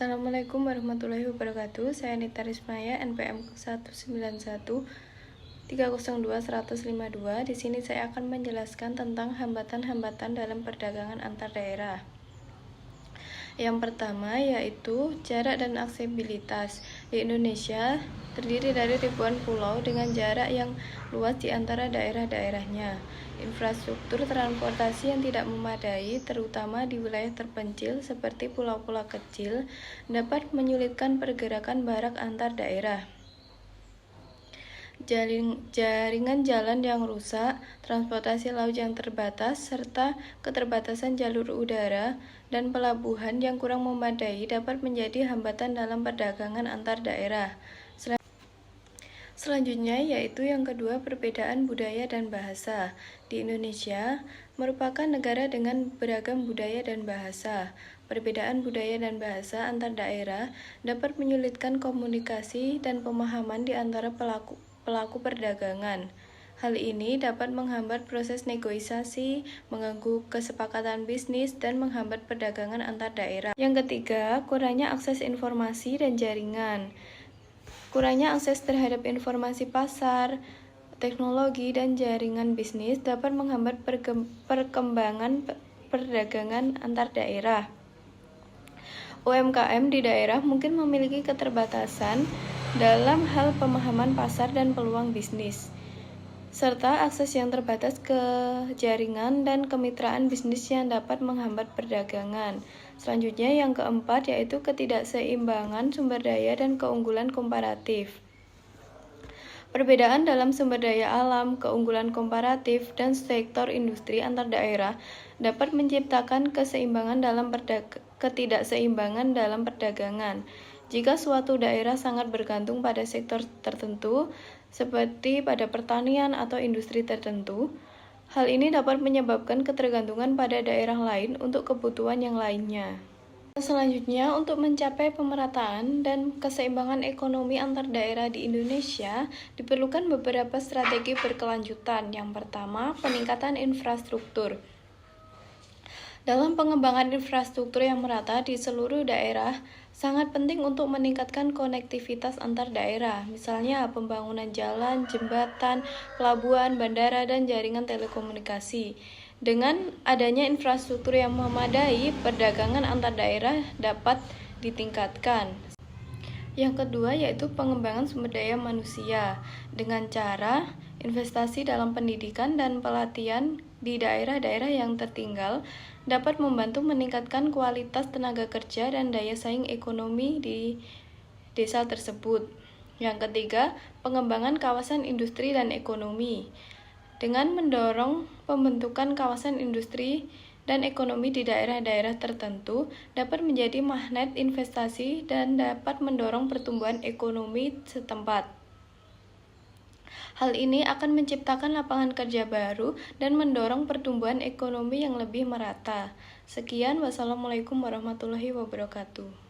Assalamualaikum warahmatullahi wabarakatuh. Saya Nita Rismaya, NPM 191 302 152. Di sini saya akan menjelaskan tentang hambatan-hambatan dalam perdagangan antar daerah. Yang pertama yaitu jarak dan aksesibilitas. Di Indonesia terdiri dari ribuan pulau dengan jarak yang luas di antara daerah-daerahnya. Infrastruktur transportasi yang tidak memadai, terutama di wilayah terpencil seperti pulau-pulau kecil, dapat menyulitkan pergerakan barang antar daerah. Jaringan jalan yang rusak, transportasi laut yang terbatas, serta keterbatasan jalur udara dan pelabuhan yang kurang memadai dapat menjadi hambatan dalam perdagangan antar daerah. Selanjutnya yaitu yang kedua, perbedaan budaya dan bahasa. Di Indonesia merupakan negara dengan beragam budaya dan bahasa. Perbedaan budaya dan bahasa antar daerah dapat menyulitkan komunikasi dan pemahaman di antara pelaku perdagangan. Hal ini dapat menghambat proses negosiasi, mengganggu kesepakatan bisnis, dan menghambat perdagangan antar daerah. Yang ketiga, kurangnya akses informasi dan jaringan. Kurangnya akses terhadap informasi pasar, teknologi, dan jaringan bisnis dapat menghambat perkembangan perdagangan antar daerah. UMKM di daerah mungkin memiliki keterbatasan dalam hal pemahaman pasar dan peluang bisnis, serta akses yang terbatas ke jaringan dan kemitraan bisnis yang dapat menghambat perdagangan. Selanjutnya yang keempat yaitu ketidakseimbangan sumber daya dan keunggulan komparatif. Perbedaan dalam sumber daya alam, keunggulan komparatif, dan sektor industri antar daerah dapat menciptakan ketidakseimbangan dalam perdagangan. Jika suatu daerah sangat bergantung pada sektor tertentu, seperti pada pertanian atau industri tertentu, hal ini dapat menyebabkan ketergantungan pada daerah lain untuk kebutuhan yang lainnya. Selanjutnya, untuk mencapai pemerataan dan keseimbangan ekonomi antar daerah di Indonesia, diperlukan beberapa strategi berkelanjutan. Yang pertama, peningkatan infrastruktur. Dalam pengembangan infrastruktur yang merata di seluruh daerah, sangat penting untuk meningkatkan konektivitas antar daerah, misalnya pembangunan jalan, jembatan, pelabuhan, bandara, dan jaringan telekomunikasi. Dengan adanya infrastruktur yang memadai, perdagangan antar daerah dapat ditingkatkan. Yang kedua yaitu pengembangan sumber daya manusia dengan cara investasi dalam pendidikan dan pelatihan di daerah-daerah yang tertinggal dapat membantu meningkatkan kualitas tenaga kerja dan daya saing ekonomi di desa tersebut. Yang ketiga, pengembangan kawasan industri dan ekonomi. Dengan mendorong pembentukan kawasan industri dan ekonomi di daerah-daerah tertentu dapat menjadi magnet investasi dan dapat mendorong pertumbuhan ekonomi setempat. Hal ini akan menciptakan lapangan kerja baru dan mendorong pertumbuhan ekonomi yang lebih merata. Sekian, wassalamualaikum warahmatullahi wabarakatuh.